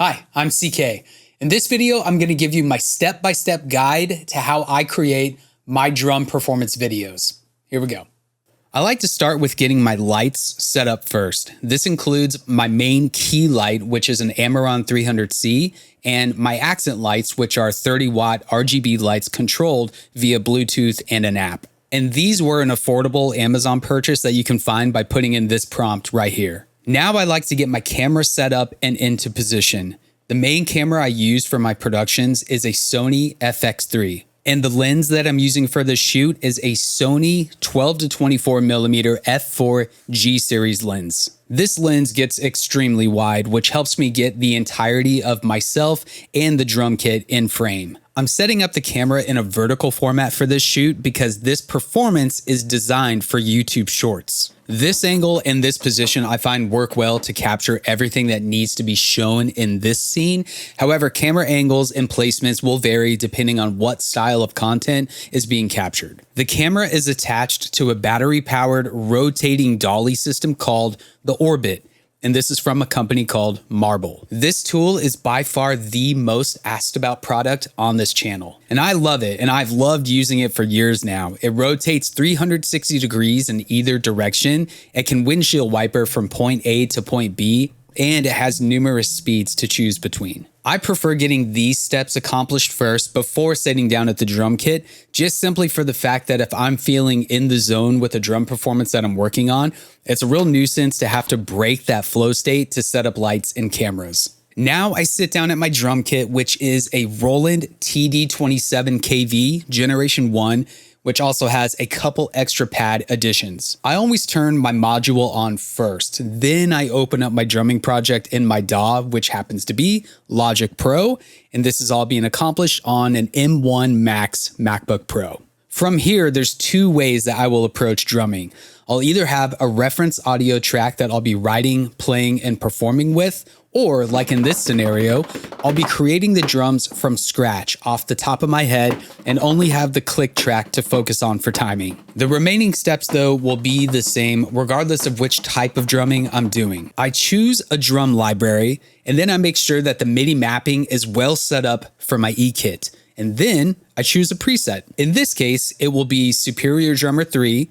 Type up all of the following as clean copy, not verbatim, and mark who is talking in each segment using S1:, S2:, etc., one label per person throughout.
S1: Hi, I'm CK. In this video, I'm going to give you my step-by-step guide to how I create my drum performance videos. Here we go. I like to start with getting my lights set up first. This includes my main key light, which is an Amaron 300C, and my accent lights, which are 30-watt RGB lights controlled via Bluetooth and an app. And these were an affordable Amazon purchase that you can find by putting in this prompt right here. Now I like to get my camera set up and into position. The main camera I use for my productions is a Sony FX3. And the lens that I'm using for this shoot is a Sony 12 to 24mm f4 G series lens. This lens gets extremely wide, which helps me get the entirety of myself and the drum kit in frame. I'm setting up the camera in a vertical format for this shoot because this performance is designed for YouTube Shorts. This angle and this position I find work well to capture everything that needs to be shown in this scene. However, camera angles and placements will vary depending on what style of content is being captured. The camera is attached to a battery-powered rotating dolly system called the Orbit, and this is from a company called Marble. This tool is by far the most asked about product on this channel. And I love it, and I've loved using it for years now. It rotates 360 degrees in either direction. It can windshield wiper from point A to point B, and it has numerous speeds to choose between. I prefer getting these steps accomplished first before sitting down at the drum kit, just simply for the fact that if I'm feeling in the zone with a drum performance that I'm working on, it's a real nuisance to have to break that flow state to set up lights and cameras. Now I sit down at my drum kit, which is a Roland TD27KV Generation 1, which also has a couple extra pad additions. I always turn my module on first. Then I open up my drumming project in my DAW, which happens to be Logic Pro, and this is all being accomplished on an M1 Max MacBook Pro. From here, there's two ways that I will approach drumming. I'll either have a reference audio track that I'll be writing, playing, and performing with, or like in this scenario, I'll be creating the drums from scratch off the top of my head and only have the click track to focus on for timing. The remaining steps though will be the same regardless of which type of drumming I'm doing. I choose a drum library and then I make sure that the MIDI mapping is well set up for my E-kit. And then I choose a preset. In this case, it will be Superior Drummer 3,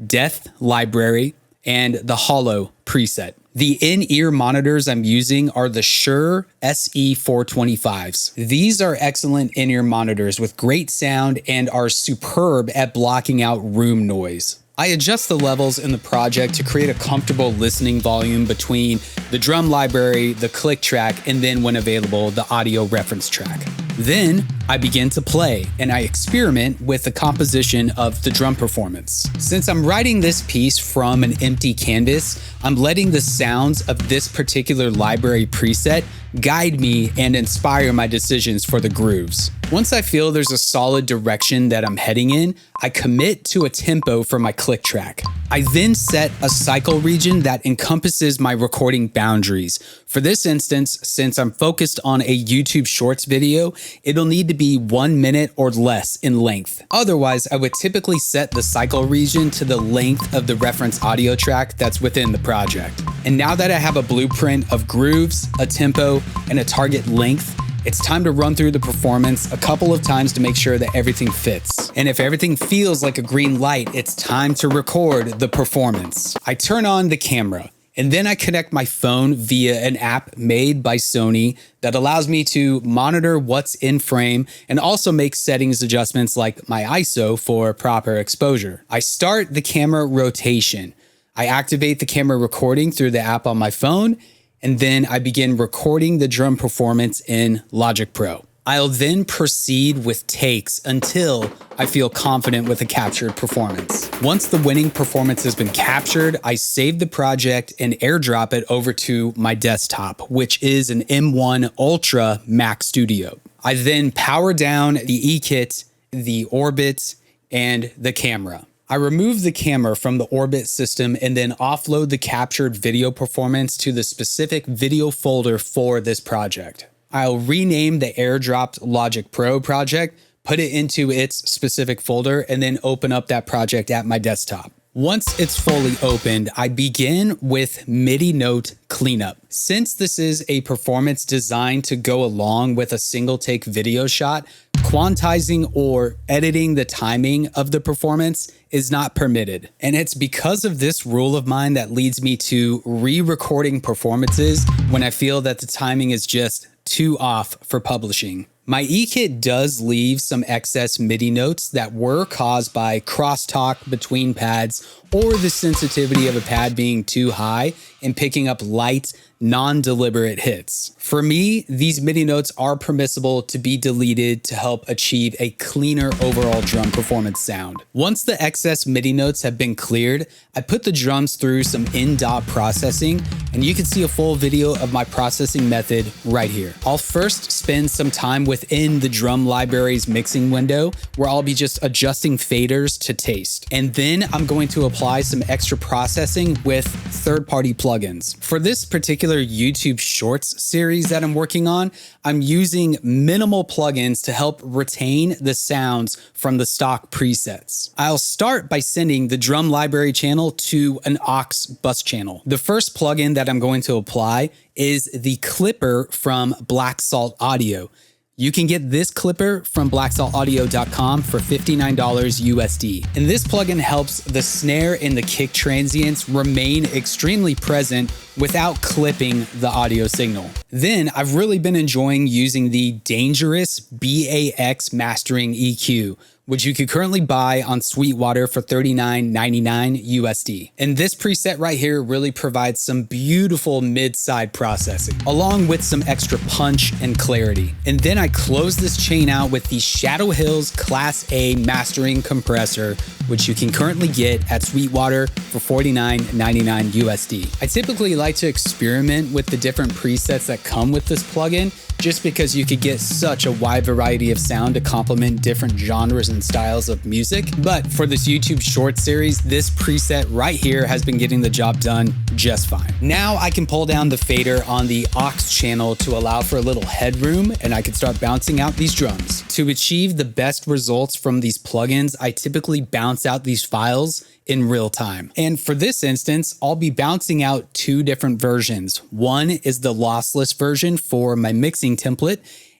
S1: Death Library, and the Hollow preset. The in-ear monitors I'm using are the Shure SE425s. These are excellent in-ear monitors with great sound and are superb at blocking out room noise. I adjust the levels in the project to create a comfortable listening volume between the drum library, the click track, and then when available, the audio reference track. Then I begin to play and I experiment with the composition of the drum performance. Since I'm writing this piece from an empty canvas, I'm letting the sounds of this particular library preset guide me and inspire my decisions for the grooves. Once I feel there's a solid direction that I'm heading in, I commit to a tempo for my click track. I then set a cycle region that encompasses my recording boundaries. For this instance, since I'm focused on a YouTube Shorts video, it'll need to be 1 minute or less in length. Otherwise, I would typically set the cycle region to the length of the reference audio track that's within the project. And now that I have a blueprint of grooves, a tempo, and a target length, it's time to run through the performance a couple of times to make sure that everything fits. And if everything feels like a green light, it's time to record the performance. I turn on the camera and then I connect my phone via an app made by Sony that allows me to monitor what's in frame and also make settings adjustments like my ISO for proper exposure. I start the camera rotation. I activate the camera recording through the app on my phone, and then I begin recording the drum performance in Logic Pro. I'll then proceed with takes until I feel confident with a captured performance. Once the winning performance has been captured, I save the project and airdrop it over to my desktop, which is an M1 Ultra Mac Studio. I then power down the E-kit, the Orbit, and the camera. I remove the camera from the Orbit system and then offload the captured video performance to the specific video folder for this project. I'll rename the airdropped Logic Pro project, put it into its specific folder, and then open up that project at my desktop. Once it's fully opened, I begin with MIDI note cleanup. Since this is a performance designed to go along with a single take video shot, quantizing or editing the timing of the performance is not permitted. And it's because of this rule of mine that leads me to re-recording performances when I feel that the timing is just too off for publishing. My eKit does leave some excess MIDI notes that were caused by crosstalk between pads or the sensitivity of a pad being too high and picking up light, non-deliberate hits. For me, these MIDI notes are permissible to be deleted to help achieve a cleaner overall drum performance sound. Once the excess MIDI notes have been cleared, I put the drums through some in-dot processing, and you can see a full video of my processing method right here. I'll first spend some time within the drum library's mixing window where I'll be just adjusting faders to taste. And then I'm going to apply some extra processing with third-party plugins. For this particular YouTube Shorts series that I'm working on, I'm using minimal plugins to help retain the sounds from the stock presets. I'll start by sending the drum library channel to an aux bus channel. The first plugin that I'm going to apply is the clipper from Black Salt Audio. You can get this clipper from blacksaltaudio.com for $59 USD. And this plugin helps the snare and the kick transients remain extremely present without clipping the audio signal. Then I've really been enjoying using the Dangerous BAX Mastering EQ, which you can currently buy on Sweetwater for $39.99 USD. And this preset right here really provides some beautiful mid-side processing, along with some extra punch and clarity. And then I close this chain out with the Shadow Hills Class A Mastering Compressor, which you can currently get at Sweetwater for $49.99 USD. I typically like to experiment with the different presets that come with this plugin, just because you could get such a wide variety of sound to complement different genres and styles of music. But for this YouTube short series, this preset right here has been getting the job done just fine. Now I can pull down the fader on the aux channel to allow for a little headroom, and I can start bouncing out these drums. To achieve the best results from these plugins, I typically bounce out these files in real time. And for this instance, I'll be bouncing out two different versions. One is the lossless version for my mixing template,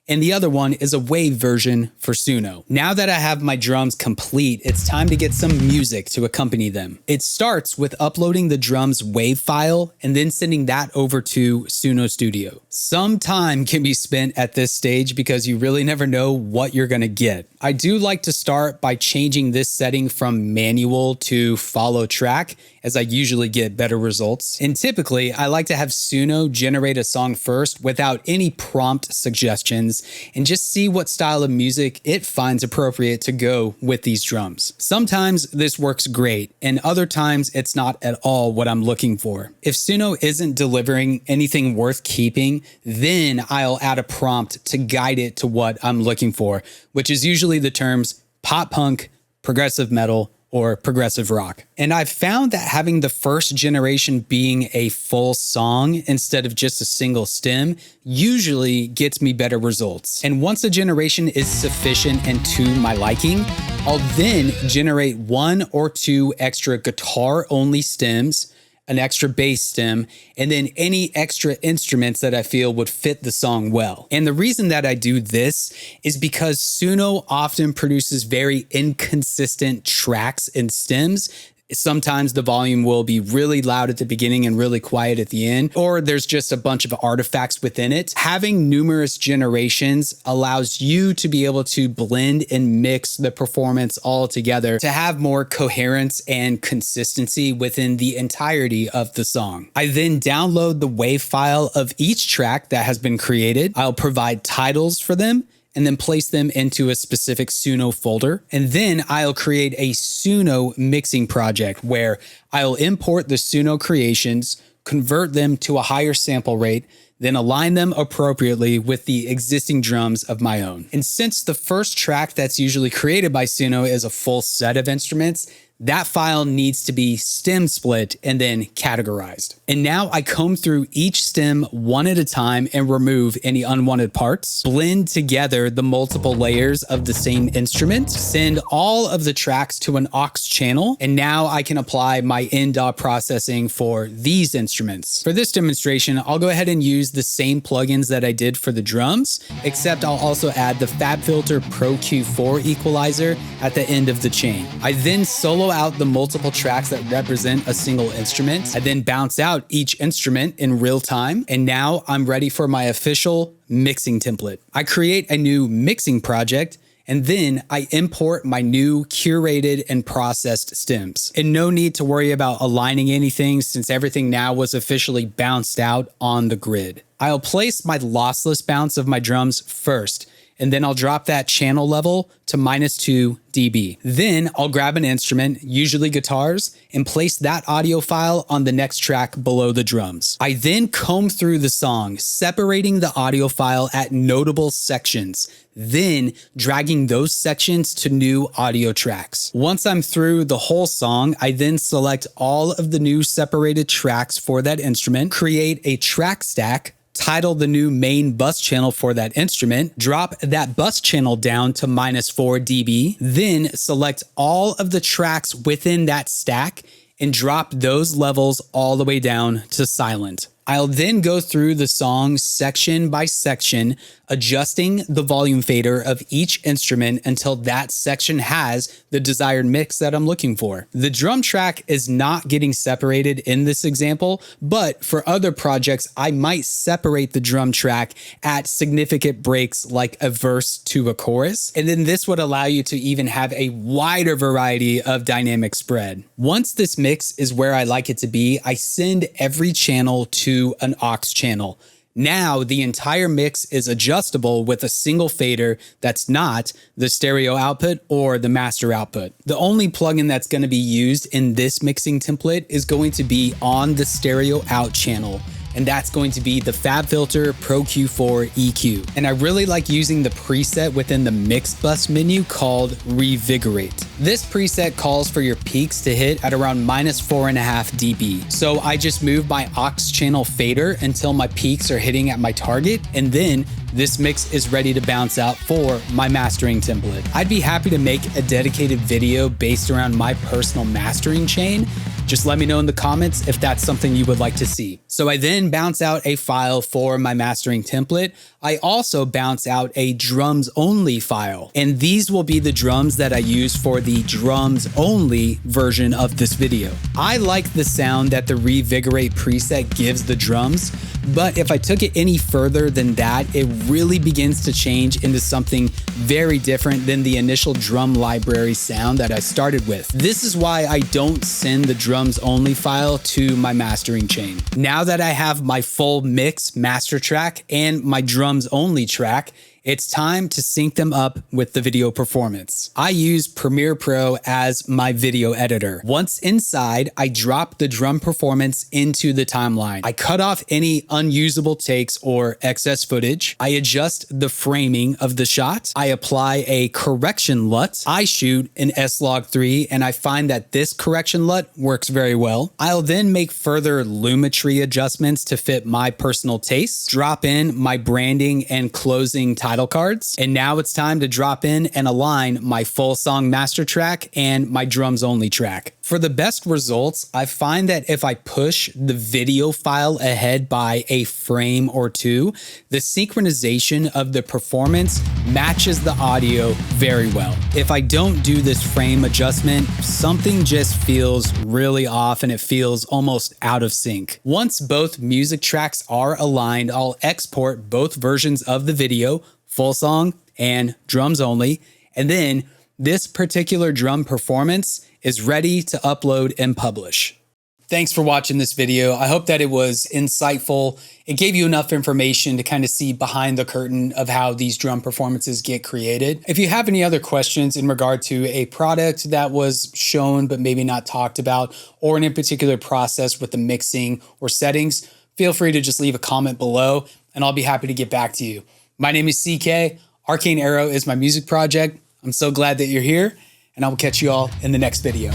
S1: and the other one is a wave version for Suno. Now that I have my drums complete, it's time to get some music to accompany them. It starts with uploading the drums wave file and then sending that over to Suno Studio. Some time can be spent at this stage because you really never know what you're gonna get. I do like to start by changing this setting from manual to follow track, as I usually get better results. And typically, I like to have Suno generate a song first without any prompt suggestions and just see what style of music it finds appropriate to go with these drums. Sometimes this works great, and other times it's not at all what I'm looking for. If Suno isn't delivering anything worth keeping, then I'll add a prompt to guide it to what I'm looking for, which is usually the terms pop punk, progressive metal, or progressive rock. And I've found that having the first generation being a full song instead of just a single stem usually gets me better results. And once a generation is sufficient and to my liking, I'll then generate one or two extra guitar-only stems, an extra bass stem, and then any extra instruments that I feel would fit the song well. And the reason that I do this is because Suno often produces very inconsistent tracks and stems. Sometimes the volume will be really loud at the beginning and really quiet at the end, or there's just a bunch of artifacts within it. Having numerous generations allows you to be able to blend and mix the performance all together to have more coherence and consistency within the entirety of the song. I then download the WAV file of each track that has been created. I'll provide titles for them, and then place them into a specific Suno folder. And then I'll create a Suno mixing project where I'll import the Suno creations, convert them to a higher sample rate, then align them appropriately with the existing drums of my own. And since the first track that's usually created by Suno is a full set of instruments, that file needs to be stem split and then categorized. And now I comb through each stem one at a time and remove any unwanted parts, blend together the multiple layers of the same instrument, send all of the tracks to an aux channel, and now I can apply my in-DAW processing for these instruments. For this demonstration, I'll go ahead and use the same plugins that I did for the drums, except I'll also add the FabFilter Pro Q4 equalizer at the end of the chain. I then solo out the multiple tracks that represent a single instrument. I then bounce out each instrument in real time, and now I'm ready for my official mixing template. I create a new mixing project, and then I import my new curated and processed stems. And no need to worry about aligning anything since everything now was officially bounced out on the grid. I'll place my lossless bounce of my drums first, and then I'll drop that channel level to -2 dB. Then I'll grab an instrument, usually guitars, and place that audio file on the next track below the drums. I then comb through the song, separating the audio file at notable sections, then dragging those sections to new audio tracks. Once I'm through the whole song, I then select all of the new separated tracks for that instrument, create a track stack, title the new main bus channel for that instrument, drop that bus channel down to -4 dB, then select all of the tracks within that stack and drop those levels all the way down to silent. I'll then go through the song section by section, adjusting the volume fader of each instrument until that section has the desired mix that I'm looking for. The drum track is not getting separated in this example, but for other projects, I might separate the drum track at significant breaks like a verse to a chorus. And then this would allow you to even have a wider variety of dynamic spread. Once this mix is where I like it to be, I send every channel to an aux channel. Now the entire mix is adjustable with a single fader that's not the stereo output or the master output. The only plugin that's going to be used in this mixing template is going to be on the stereo out channel, and that's going to be the FabFilter Pro Q4 EQ. And I really like using the preset within the mix bus menu called Revigorate. This preset calls for your peaks to hit at around -4.5 dB. So I just move my aux channel fader until my peaks are hitting at my target, and then this mix is ready to bounce out for my mastering template. I'd be happy to make a dedicated video based around my personal mastering chain. Just let me know in the comments if that's something you would like to see. So I then bounce out a file for my mastering template. I also bounce out a drums only file, and these will be the drums that I use for the drums only version of this video. I like the sound that the Revigorate preset gives the drums, but if I took it any further than that, it really begins to change into something very different than the initial drum library sound that I started with. This is why I don't send the drums only file to my mastering chain. Now that I have my full mix master track and my drums only track, it's time to sync them up with the video performance. I use Premiere Pro as my video editor. Once inside, I drop the drum performance into the timeline. I cut off any unusable takes or excess footage. I adjust the framing of the shot. I apply a correction LUT. I shoot an S-Log3, and I find that this correction LUT works very well. I'll then make further lumetry adjustments to fit my personal tastes, drop in my branding and closing title cards, and now it's time to drop in and align my full song master track and my drums only track. For the best results, I find that if I push the video file ahead by a frame or two, the synchronization of the performance matches the audio very well. If I don't do this frame adjustment, something just feels really off and it feels almost out of sync. Once both music tracks are aligned, I'll export both versions of the video, full song and drums only, and then this particular drum performance is ready to upload and publish. Thanks for watching this video. I hope that it was insightful. It gave you enough information to kind of see behind the curtain of how these drum performances get created. If you have any other questions in regard to a product that was shown but maybe not talked about, or in particular process with the mixing or settings, feel free to just leave a comment below and I'll be happy to get back to you. My name is CK. Arcane Arrow is my music project. I'm so glad that you're here, and I will catch you all in the next video.